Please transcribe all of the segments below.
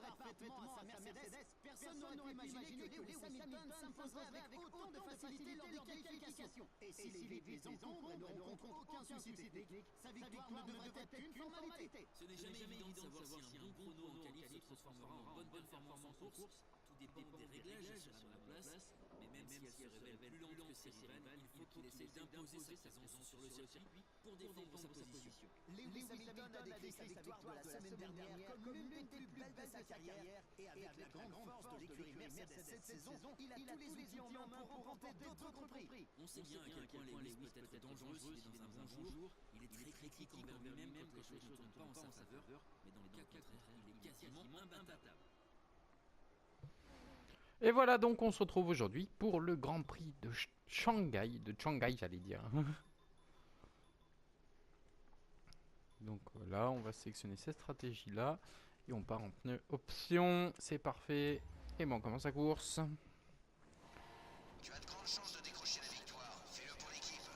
parfaitement à sa Mercedes, personne n'aurait pu imaginer que Lewis Hamilton s'imposerait avec autant de facilité lors des qualifications. Et si les vite les encombrent et ne rencontrent aucun souci technique, sa victoire ne devrait être qu'une formalité. Ce n'est jamais évident de savoir si un bon chrono en qualif se transformera en bonne performance en course. Tout dépend des réglages sur la monoplace, mais même si elle se révèle plus lente que ses rivales, il faut qu'il essaie d'imposer sa présence sur le circuit pour défendre sa position. Lewis Hamilton a décrit sa victoire de la semaine dernière comme l'une des plus belles de sa carrière, et avec la grande force de l'écurie Mercedes cette saison, il a tous les outils en main pour remporter d'autres prix. On sait bien à quel point Lewis peut être dangereux s'il est dans un bon jour. Il est très critique envers lui-même quand les choses ne tournent pas en sa faveur, mais dans le cas contraire, il est quasiment imbattable. Et voilà, donc on se retrouve aujourd'hui pour le Grand Prix de Shanghai, j'allais dire. Donc là, on va sélectionner cette stratégie-là, et on part en pneu option, c'est parfait. Et bon, on commence la course. Tu as de grandes chances de décrocher la victoire, fais-le pour l'équipe.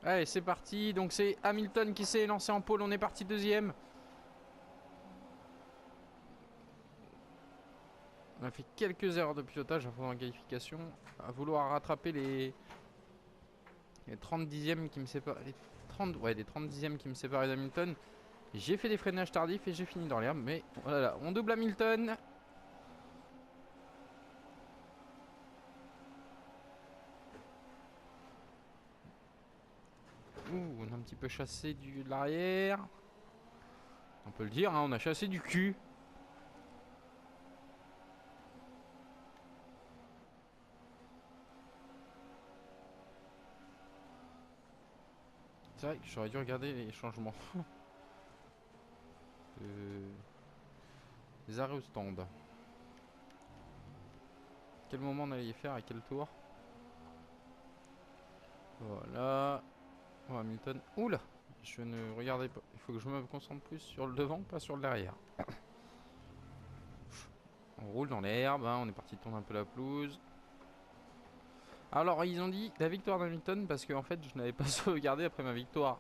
Allez, c'est parti, donc c'est Hamilton qui s'est lancé en pole, on est parti deuxième. On a fait quelques erreurs de pilotage avant la qualification, à vouloir rattraper les 30 dixièmes qui me séparent, les 30 dixièmes qui me séparent d'Hamilton. J'ai fait des freinages tardifs et j'ai fini dans l'herbe, mais voilà, on double Hamilton. Ouh, on a un petit peu chassé de l'arrière. On peut le dire, hein, on a chassé du cul. C'est vrai que j'aurais dû regarder les changements. Les arrêts au stand. Quel moment on allait y faire, à quel tour? Voilà. Oh, Hamilton. Oula! Je ne regardais pas. Il faut que je me concentre plus sur le devant, pas sur le derrière. On roule dans l'herbe, hein, on est parti tourner un peu la pelouse. Alors, ils ont dit la victoire d'Hamilton parce qu'en fait, je n'avais pas sauvegardé après ma victoire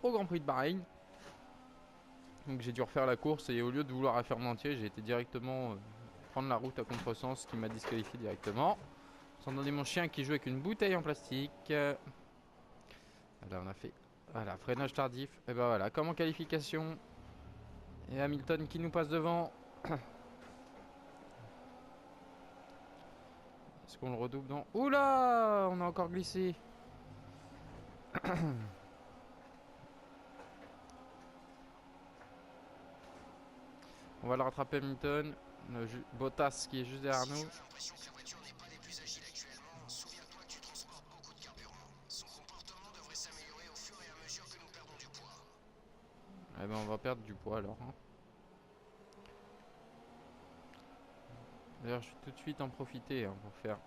au Grand Prix de Bahreïn. Donc, j'ai dû refaire la course et au lieu de vouloir la faire en entier, j'ai été directement prendre la route à contresens, ce qui m'a disqualifié directement. Sans donner mon chien qui joue avec une bouteille en plastique. Là, on a fait voilà, freinage tardif. Et ben voilà, comme en qualification. Et Hamilton qui nous passe devant. Est-ce qu'on le redouble? Non. Oula! On a encore glissé. On va le rattraper Hamilton. Bottas qui est juste derrière Si nous. tu as l'impression que la voiture n'est pas des plus agiles actuellement, souviens-toi que tu transportes beaucoup de carburant. Son comportement devrait s'améliorer au fur et à mesure que nous perdons du poids. Eh ben on va perdre du poids alors. Hein. D'ailleurs je vais tout de suite en profiter hein, pour faire...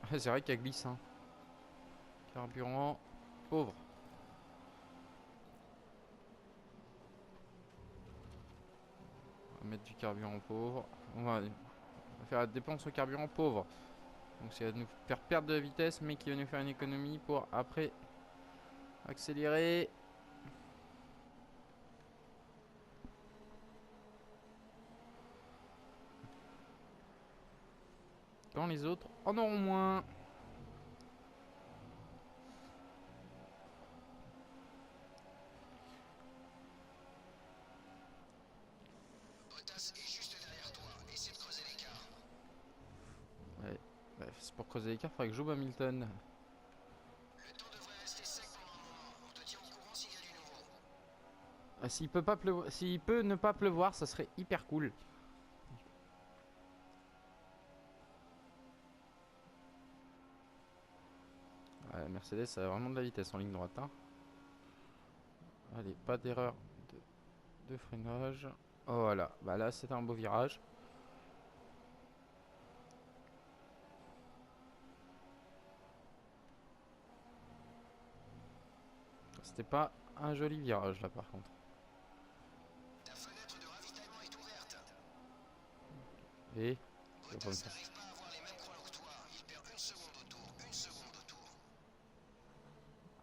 C'est vrai qu'elle glisse. Hein. Carburant pauvre. On va mettre du carburant pauvre. On va faire la dépense au carburant pauvre. Donc ça va nous faire perdre de la vitesse mais qui va nous faire une économie pour après accélérer. Quand les autres en auront moins. Bottas est juste derrière toi, essaie de creuser l'écart. Ouais, bref, c'est pour creuser l'écart, il faudrait que j'ouvre Hamilton. Le temps devrait rester sec pendant un moment, on te tient au courant s'il y a du nouveau. Ah, s'il peut pas pleuvoir, s'il peut ne pas pleuvoir, ça serait hyper cool. Ouais, Mercedes a vraiment de la vitesse en ligne droite. Hein. Allez, pas d'erreur de freinage. Oh, voilà, bah là c'est un beau virage. C'était pas un joli virage là par contre. Ta fenêtre de ravitaillement est ouverte. Et Bottas n'arrive pas à avoir les mêmes chronos que toi, il perd une seconde au tour, une seconde au tour.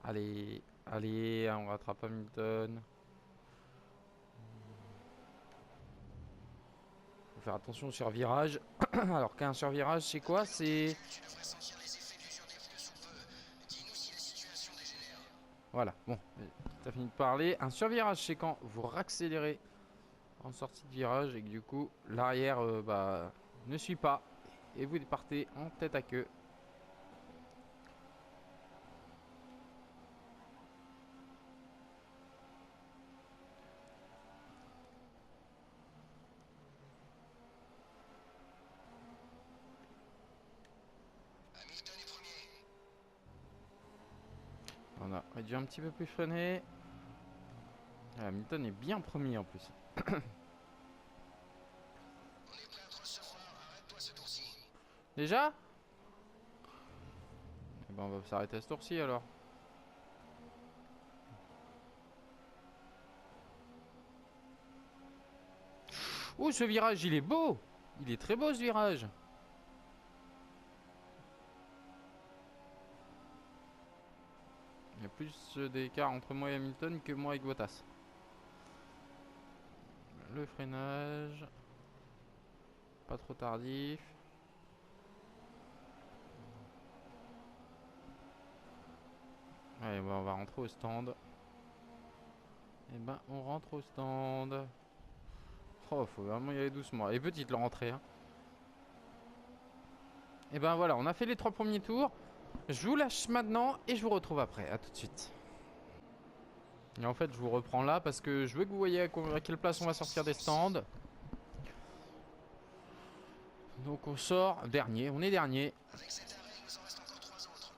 allez, allez, on rattrape Hamilton. Faut faire attention au survirage. Alors qu'un survirage, c'est quoi? C'est... Tu devrais sentir les effets d'usure des pneus sous peu. Dis-nous si la situation dégénère. Voilà, bon, t'as fini de parler. Un survirage, c'est quand vous raccélérez en sortie de virage et que du coup, l'arrière ne suit pas. Et vous partez en tête à queue. Hamilton est premier. On a réduit un petit peu plus freiner. Ah, Hamilton est bien premier en plus. On est prêt à te recevoir. Arrête-toi ce tour-ci. Déjà? Eh ben, on va s'arrêter à ce tour-ci alors. Oh, ce virage, il est beau! Il est très beau ce virage! Il y a plus d'écart entre moi et Hamilton que moi avec Bottas. Le freinage. Pas trop tardif. Allez, bah, on va rentrer au stand. Et ben, on rentre au stand. Oh, faut vraiment y aller doucement. Et petite la rentrée. Hein. Et ben voilà, on a fait les 3 premiers tours. Je vous lâche maintenant et je vous retrouve après. A tout de suite. Et en fait, je vous reprends là parce que je veux que vous voyez à quelle place on va sortir des stands. Donc on sort dernier, on est dernier. Avec cet arrêt, il nous en reste encore 3 autres.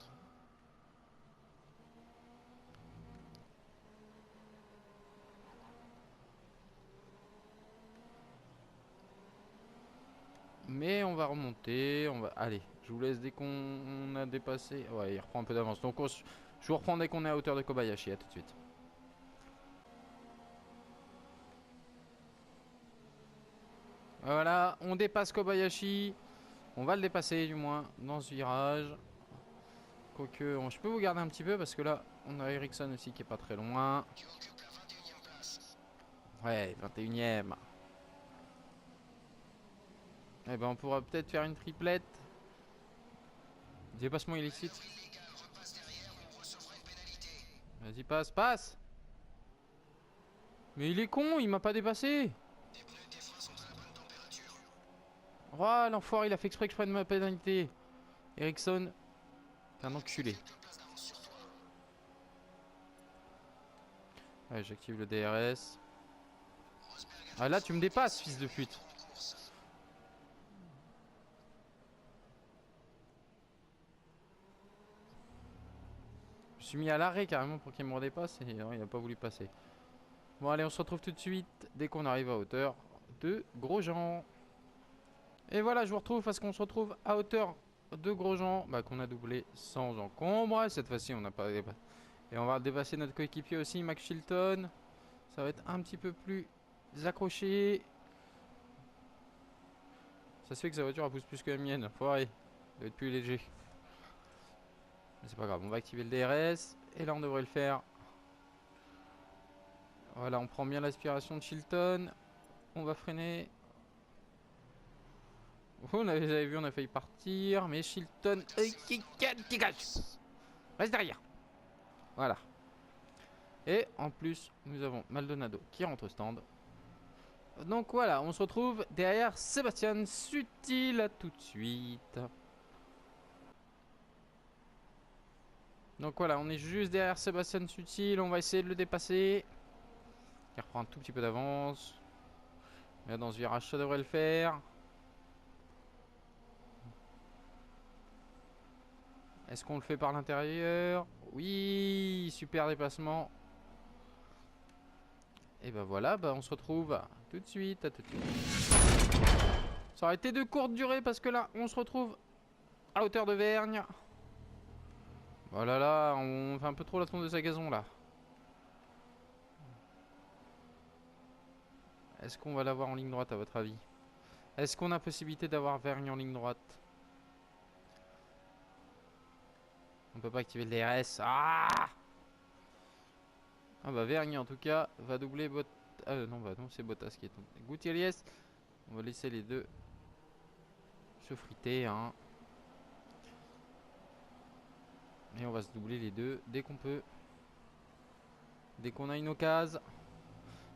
Mais on va remonter, on va... Allez, je vous laisse dès qu'on a dépassé... Ouais, il reprend un peu d'avance. Donc je vous reprends dès qu'on est à hauteur de Kobayashi, à tout de suite. Voilà, on dépasse Kobayashi. On va le dépasser du moins dans ce virage. Quoique, je peux vous garder un petit peu parce que là, on a Ericsson aussi qui est pas très loin. Tu occupes la 21e place. Ouais, 21e. Eh ben, on pourra peut-être faire une triplette. Dépassement illicite. Illégal, repasse derrière, on recevra une pénalité. Vas-y, passe, passe. Mais il est con, il m'a pas dépassé. Tes pneus et tes freins sont à la bonne température. Oh, l'enfoiré, il a fait exprès que je prenne ma pénalité. Ericsson, t'es un enculé. Quelques places d'avance sur toi. Ouais, j'active le DRS. Rosberg a Ah là, tu me dépasses, fils de pute. en course. Je suis mis à l'arrêt carrément pour qu'il me redépasse et non, il a pas voulu passer. Bon, allez, on se retrouve tout de suite dès qu'on arrive à hauteur de Grosjean. Et voilà, je vous retrouve parce qu'on se retrouve à hauteur de Grosjean, qu'on a doublé sans encombre. Cette fois-ci, on n'a pas dépassé. Et on va dépasser notre coéquipier aussi, Max Chilton. Ça va être un petit peu plus accroché. Ça se fait que sa voiture elle pousse plus que la mienne. Foiré. Elle doit être plus léger. Mais c'est pas grave, on va activer le DRS. Et là, on devrait le faire. Voilà, on prend bien l'aspiration de Chilton. On va freiner. Oh, vous avez vu, on a failli partir. Mais Chilton. Dégage. Reste derrière. Voilà. Et en plus, nous avons Maldonado qui rentre au stand. Donc voilà, on se retrouve derrière Sébastien Sutil. À tout de suite. Donc voilà, on est juste derrière Sébastien Sutil. On va essayer de le dépasser. Il reprend un tout petit peu d'avance. Là, dans ce virage, ça devrait le faire. Est-ce qu'on le fait par l'intérieur? Oui, super déplacement. Et ben voilà, on se retrouve tout de suite, à tout de suite. Ça aurait été de courte durée parce que là, on se retrouve à hauteur de Vergne. Voilà, là, on fait un peu trop la tondeuse à gazon là. Est-ce qu'on va l'avoir en ligne droite à votre avis? Est-ce qu'on a possibilité d'avoir Vergne en ligne droite? On peut pas activer le DRS. Ah bah Vergne en tout cas va doubler non, non, c'est Bottas qui est tombé. Gutiérrez On va laisser les deux se friter, hein. Et on va se doubler les deux dès qu'on peut. Dès qu'on a une occasion.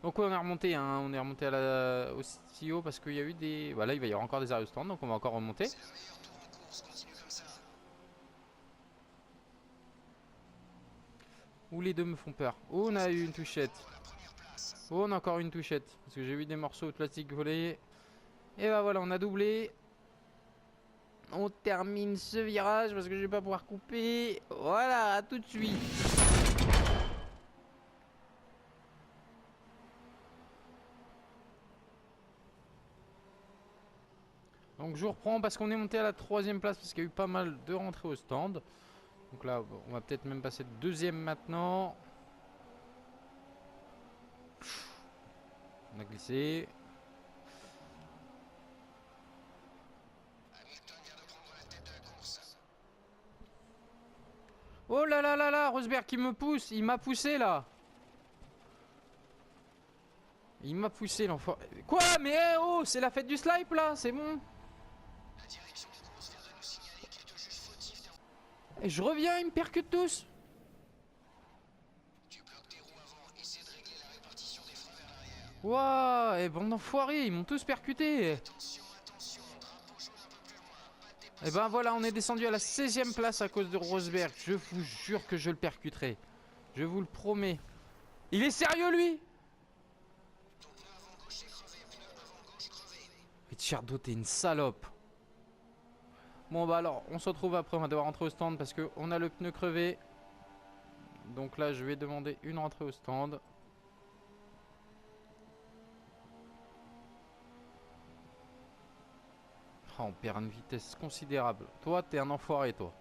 Donc ouais, on est remonté, hein. On est remonté au CTO parce qu'il y a eu des... Voilà, il va y avoir encore des arrêts au stand, donc on va encore remonter. C'est le meilleur tour en course, continue comme ça. Où les deux me font peur. Oh, on a eu une touchette. La première place. Oh, on a encore une touchette. Parce que j'ai vu des morceaux de plastique voler. Et bah voilà, on a doublé. On termine ce virage parce que je vais pas pouvoir couper. Voilà, à tout de suite. Donc je reprends parce qu'on est monté à la 3e place parce qu'il y a eu pas mal de rentrées au stand. Donc là, on va peut-être même passer 2e maintenant. On a glissé. Hamilton vient de prendre la tête de la course. Oh là là là là, Rosberg qui me pousse. Il m'a poussé là. Il m'a poussé l'enfant. Quoi? Mais oh, c'est la fête du slip là, c'est bon. La direction de course vient de nous signaler qu'il te juge fautif des... Et je reviens, ils me percutent tous. Tu bloques tes roues avant, essaie de régler la répartition des freins vers l'arrière. Waouh, et bande d'enfoirés, ils m'ont tous percuté. Attention, attention, drapeau jaune un peu plus loin. Pas de dépassement. Et ben voilà, on est descendu à la 16e place à cause de Rosberg. Je vous jure que je le percuterai. Je vous le promets. Il est sérieux lui? Ton pneu avant gauche est crevé, pneu avant gauche crevé. Ricciardo, t'es une salope. Bon bah alors, on se retrouve après, on va devoir rentrer au stand parce qu'on a le pneu crevé. Donc là, je vais demander une rentrée au stand. Oh, on perd une vitesse considérable. Toi, t'es un enfoiré, toi.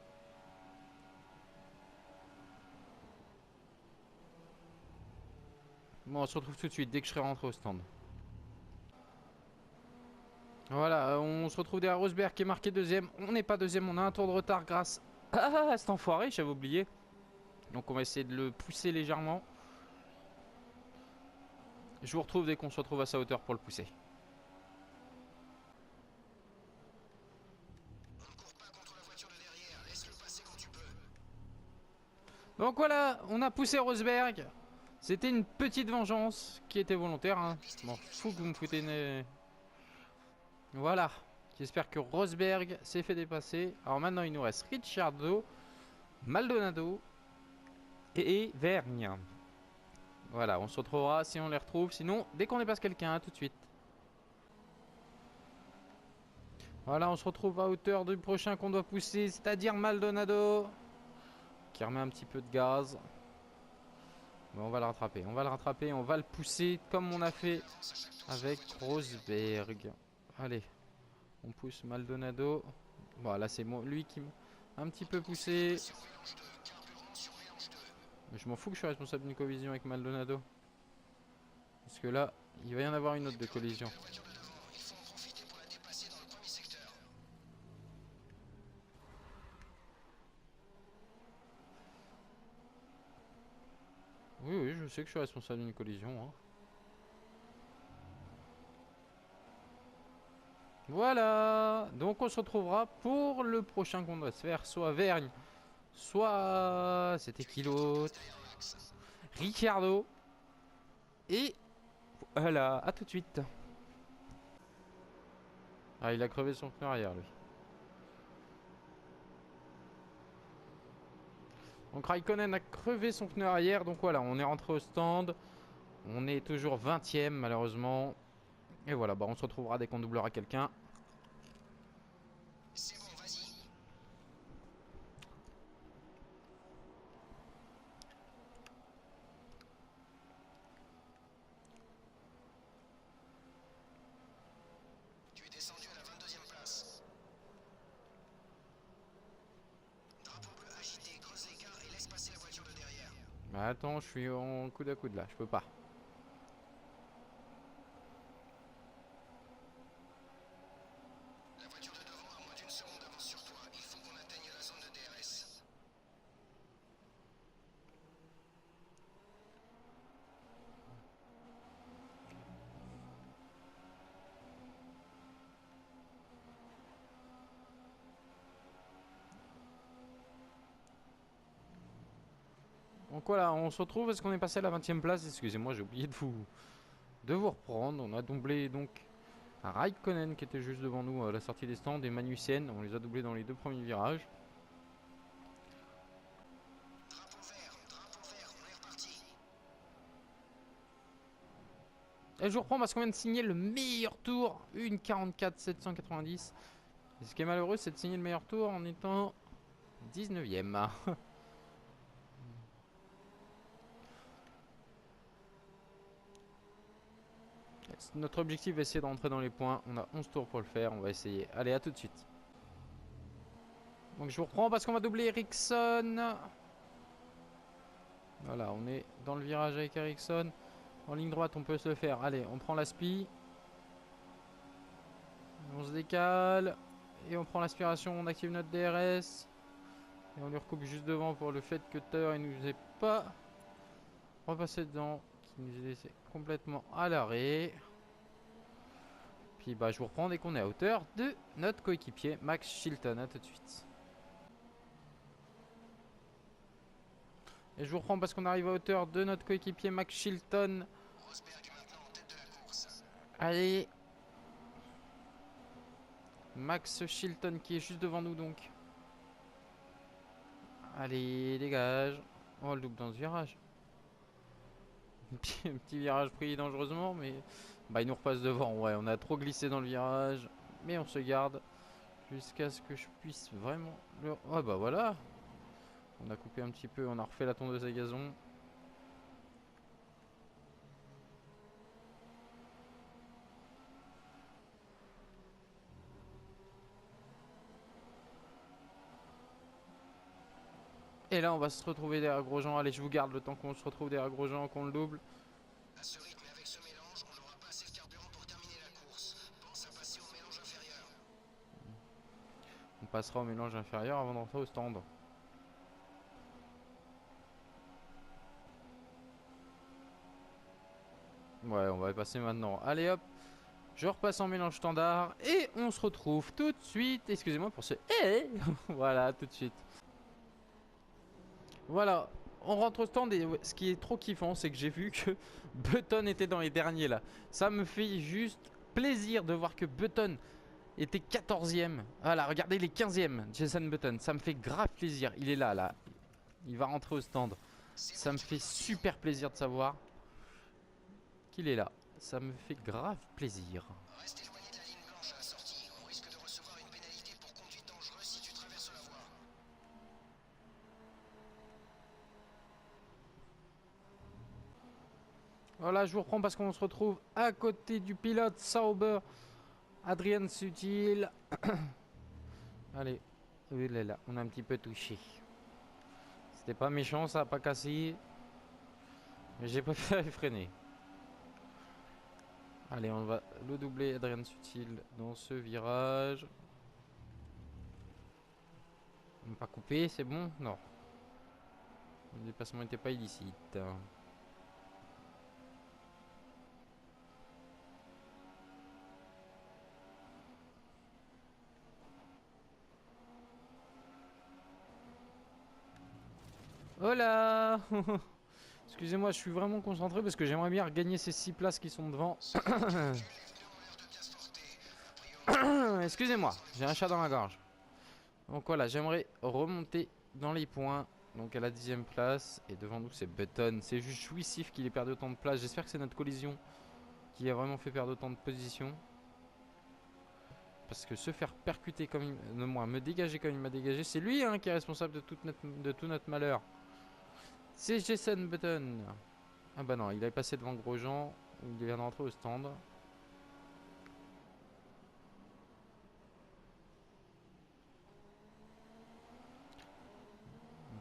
Bon, on se retrouve tout de suite dès que je serai rentré au stand. Voilà, on se retrouve derrière Rosberg qui est marqué 2e. On n'est pas 2e, on a un tour de retard grâce à cet enfoiré, j'avais oublié. Donc on va essayer de le pousser légèrement. Je vous retrouve dès qu'on se retrouve à sa hauteur pour le pousser. On ne court pas contre la voiture de derrière, laisse-le passer quand tu peux. Donc voilà, on a poussé Rosberg. C'était une petite vengeance qui était volontaire, hein. Je m'en fous que vous me foutez une... Voilà. J'espère que Rosberg s'est fait dépasser. Alors maintenant, il nous reste Ricciardo, Maldonado et Vergne. Voilà, on se retrouvera si on les retrouve. Sinon, dès qu'on dépasse quelqu'un, hein, tout de suite. Voilà, on se retrouve à hauteur du prochain qu'on doit pousser, c'est-à-dire Maldonado. Qui remet un petit peu de gaz. Mais on va le rattraper, on va le rattraper, on va le pousser comme on a fait avec Rosberg. Allez, on pousse Maldonado. Voilà, c'est lui qui m'a un petit peu poussé. Mais je m'en fous que je suis responsable d'une collision avec Maldonado. Parce que là, il va y en avoir une autre de collision. Oui, oui, je sais que je suis responsable d'une collision, hein. Voilà. Donc on se retrouvera pour le prochain qu'on doit se faire. Soit Vergne, soit... C'était qui l'autre? Ricciardo. Et voilà, à tout de suite. Ah, il a crevé son pneu arrière, lui. Donc Raikkonen a crevé son pneu arrière. Donc voilà, on est rentré au stand. On est toujours 20e, malheureusement. Et voilà, bah on se retrouvera dès qu'on doublera quelqu'un. C'est bon, vas-y. Tu es descendu à la 22e place. Drapeau bleu agité, creuse l'écart et laisse passer la voiture de derrière. Bah attends, je suis en coude à coude là, je peux pas. La voiture de devant a moins d'une seconde d'avance sur toi. Il faut qu'on atteigne la zone de DRS. Donc voilà, on se retrouve. Est-ce qu'on est passé à la 20e place? Excusez-moi, j'ai oublié de vous reprendre. On a doublé donc Raikkonen qui était juste devant nous à la sortie des stands et Magnussen. On les a doublés dans les 2 premiers virages. Drapeau vert, on est reparti. Et je vous reprends parce qu'on vient de signer le meilleur tour. Une 44 790. Et ce qui est malheureux, c'est de signer le meilleur tour en étant 19e. Notre objectif est essayer de rentrer dans les points. On a 11 tours pour le faire. On va essayer. Allez, à tout de suite. Donc je vous reprends parce qu'on va doubler Ericsson. Voilà, on est dans le virage avec Ericsson. En ligne droite, on peut se le faire. Allez, on prend l'aspi. On se décale. Et on prend l'aspiration. On active notre DRS. Et on lui recoupe juste devant pour le fait que Cutter il nous ait pas repassé dedans. Qui nous ait laissé complètement à l'arrêt. Puis bah je vous reprends dès qu'on est à hauteur de notre coéquipier Max Chilton. À tout de suite. Et je vous reprends parce qu'on arrive à hauteur de notre coéquipier Max Chilton. Rosberg est maintenant en tête de la course. Allez. Max Chilton qui est juste devant nous donc. Allez, dégage. Oh, le double dans ce virage. Un petit virage pris dangereusement, mais bah, il nous repasse devant. Ouais, on a trop glissé dans le virage, mais on se garde jusqu'à ce que je puisse vraiment le... Oh bah voilà. On a coupé un petit peu, on a refait la tondeuse à gazon. Et là, on va se retrouver derrière Grosjean. Allez, je vous garde le temps qu'on se retrouve derrière Grosjean, qu'on le double. À ce rythme et avec ce mélange, on n'aura pas assez de carburant pour terminer la course. Pense à passer au mélange inférieur. On passera au mélange inférieur avant d'entrer au stand. Ouais, on va y passer maintenant. Allez hop, je repasse en mélange standard et on se retrouve tout de suite. Excusez-moi pour ce hey. Voilà, tout de suite. Voilà, on rentre au stand et ce qui est trop kiffant, c'est que j'ai vu que Button était dans les derniers là. Ça me fait juste plaisir de voir que Button était 14e. Voilà, regardez les 15e, Jason Button. Ça me fait grave plaisir. Il est là, là. Il va rentrer au stand. Ça me fait super plaisir de savoir qu'il est là. Ça me fait grave plaisir. Reste éloigné de la ligne blanche à la sortie. On risque de recevoir une pénalité pour conduite dangereuse si tu traverses la voie. Voilà, je vous reprends parce qu'on se retrouve à côté du pilote Sauber, Adrian Sutil. Allez, oui, là, on a un petit peu touché. C'était pas méchant, ça a pas cassé. Mais j'ai préféré freiner. Allez, on va le doubler, Adrian Sutil, dans ce virage. On va pas couper, c'est bon? Non. Le dépassement n'était pas illicite. Hola. Excusez-moi, je suis vraiment concentré parce que j'aimerais bien regagner ces 6 places qui sont devant. Excusez-moi, j'ai un chat dans la gorge. Donc voilà, j'aimerais remonter dans les points. Donc à la 10e place. Et devant nous, c'est Button. C'est juste jouissif qu'il ait perdu autant de place. J'espère que c'est notre collision qui a vraiment fait perdre autant de position. Parce que se faire percuter comme il... me dégager comme il m'a dégagé, c'est lui hein, qui est responsable de tout notre malheur. C'est Jason Button. Ah bah non, il est passé devant Grosjean. Il vient d'entrer au stand. Donc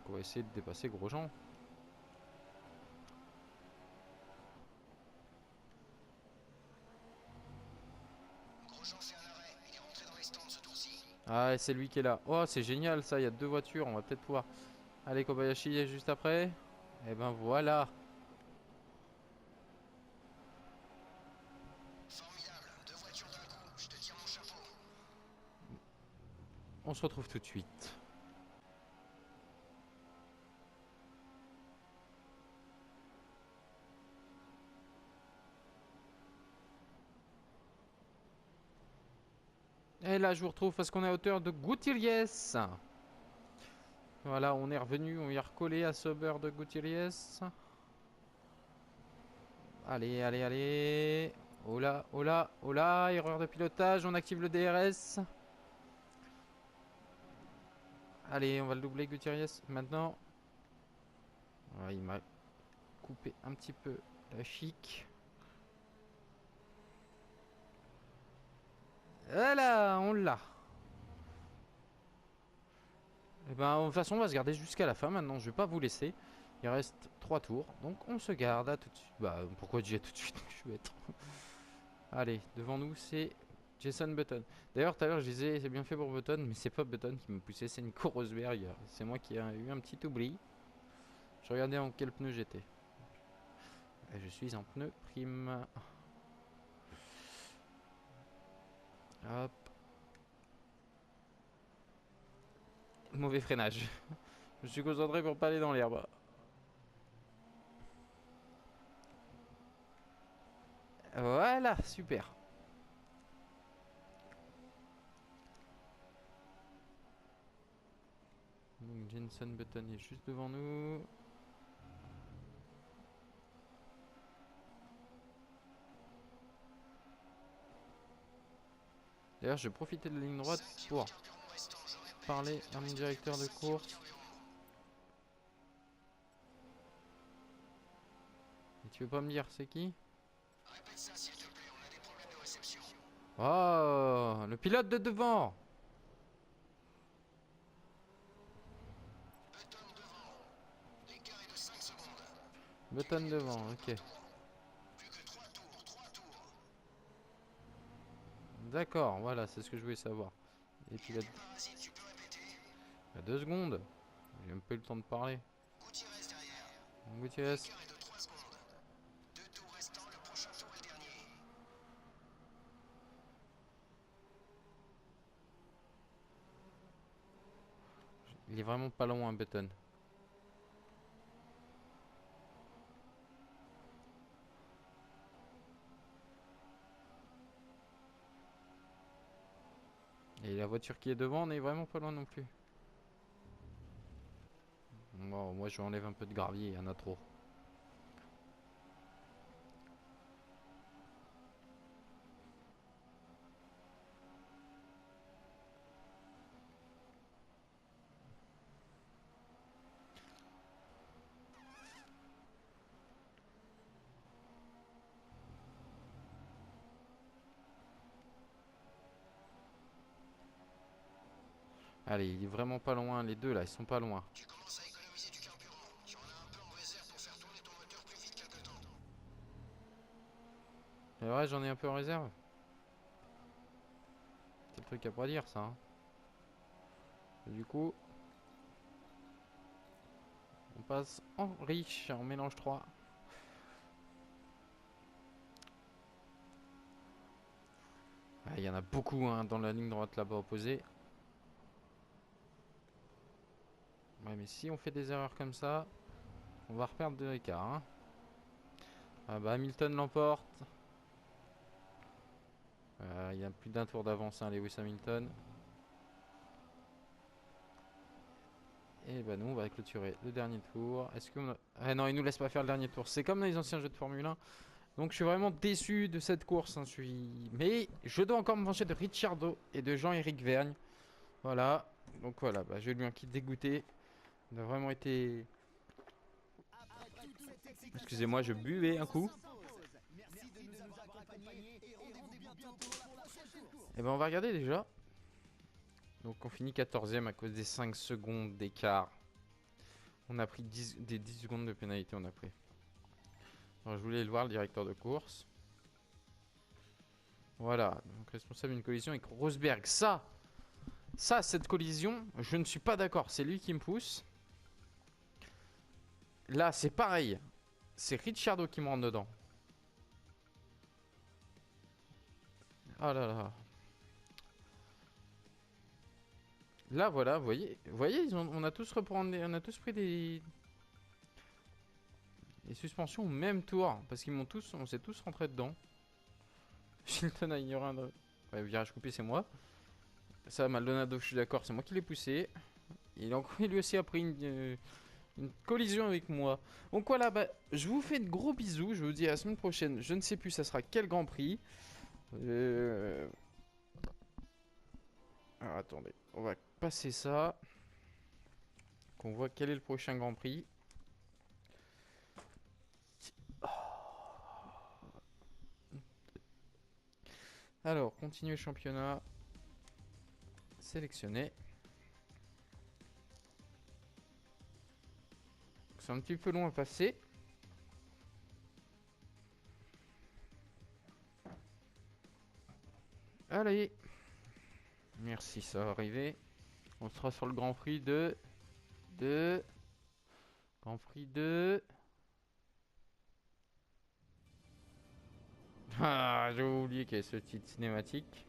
on va essayer de dépasser Grosjean. Grosjean fait un arrêt. Il est rentré dans les stands ce tour-ci. Ah, c'est lui qui est là. Oh, c'est génial ça, il y a 2 voitures. On va peut-être pouvoir... Allez, Kobayashi est juste après. Et ben voilà. Formidable. 2 voitures d'un coup. Je te tire mon chapeau. On se retrouve tout de suite. Et là, je vous retrouve parce qu'on est à hauteur de Gutiérrez. Voilà, on est revenu, on y a recollé à Sauber de Gutiérrez. Allez, allez, allez. Oh là, oh là, oh là, erreur de pilotage, on active le DRS. Allez, on va le doubler Gutiérrez maintenant. Ouais, il m'a coupé un petit peu la chic. Voilà, on l'a. Et ben, de toute façon, on va se garder jusqu'à la fin. Maintenant, je vais pas vous laisser. Il reste 3 tours. Donc, on se garde à tout de suite. Bah, pourquoi dire tout de suite? Je suis bête. Allez, devant nous, c'est Jason Button. D'ailleurs, tout à l'heure, je disais, c'est bien fait pour Button. Mais c'est pas Button qui me poussait, c'est Nico Rosberg. C'est moi qui ai eu un petit oubli. Je regardais en quel pneu j'étais. Et je suis en pneu prime. Hop. Mauvais freinage. Je me suis concentré pour pas aller dans l'herbe. Voilà, super. Donc Jenson Button est juste devant nous. D'ailleurs, je vais profiter de la ligne droite pour parler à mon directeur de course. Et tu veux pas me dire c'est qui? Répète ça s'il te plaît, on a des problèmes de réception. Oh, le pilote de devant. Button devant. L'écart est de 5 secondes. Button devant, ok. Plus que 3 tours, 3 tours. D'accord, voilà, c'est ce que je voulais savoir. Et puis Il y a des parasites, tu peux répéter? il y a 2 secondes. J'ai même pas eu le temps de parler. Gutiérrez derrière. Gutiérrez. L'écart est de 3 secondes. 2 tours restants, le prochain tour est le dernier. Il est vraiment pas loin, Button. Et la voiture qui est devant, on est vraiment pas loin non plus. Bon, moi je enlève un peu de gravier, il y en a trop. Allez, il est vraiment pas loin, les deux là, ils sont pas loin. Tu commences à économiser du carburant. Tu en as un peu en réserve pour faire tourner ton moteur plus vite quelque temps. C'est vrai, j'en ai un peu en réserve. C'est le truc à pas dire ça. Hein. Et du coup, on passe en riche, en mélange 3. Il y en a beaucoup hein, dans la ligne droite là-bas opposée. Ouais, mais si on fait des erreurs comme ça, on va reperdre de l'écart. Hein. Ah bah Hamilton l'emporte. Il y a plus d'un tour d'avance, hein, Lewis Hamilton. Et bah nous on va clôturer le dernier tour. Est-ce qu'on a... Ah non, il nous laisse pas faire le dernier tour. C'est comme dans les anciens jeux de Formule 1. Donc je suis vraiment déçu de cette course. Hein. Mais je dois encore me venger de Ricciardo et de Jean-Éric Vergne. Voilà. Donc voilà, bah, je lui ai un petit dégoûté. Il a vraiment été... Excusez-moi, je buvais un coup. Merci de nous avoir accompagnés et rendez-vous bientôt pour la prochaine course. Et ben on va regarder déjà. Donc on finit 14ème à cause des 5 secondes d'écart. On a pris 10 secondes de pénalité, on a pris. Alors je voulais le voir, le directeur de course. Voilà, donc responsable d'une collision avec Rosberg. Ça, cette collision, je ne suis pas d'accord. C'est lui qui me pousse. Là, c'est pareil. C'est Ricciardo qui me rentre dedans. Oh là là. Là, voilà, vous voyez, on a tous pris des suspensions au même tour. Parce qu'ils on s'est tous rentré dedans. Chilton a ignoré un... Ouais, virage coupé, c'est moi. Ça, Maldonado, je suis d'accord, c'est moi qui l'ai poussé. Lui aussi a pris une collision avec moi. Donc voilà, bah, je vous fais de gros bisous. Je vous dis à la semaine prochaine. Je ne sais plus, ça sera quel Grand Prix. Alors attendez, on va passer ça. Qu'on voit quel est le prochain Grand Prix. Alors, continuer championnat. Sélectionner. C'est un petit peu long à passer. Allez. Merci, ça va arriver. On sera sur le Grand Prix de... Grand Prix de... Ah, j'ai oublié qu'il y a ce titre cinématique.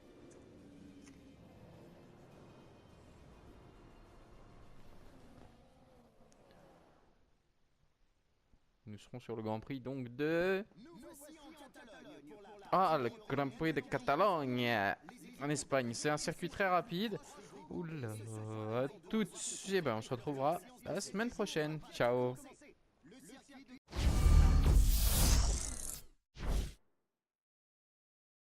Nous serons sur le Grand Prix donc de... Ah, le Grand Prix de Catalogne en Espagne. C'est un circuit très rapide. Oula, tout de suite. Eh ben, on se retrouvera la semaine prochaine. Ciao.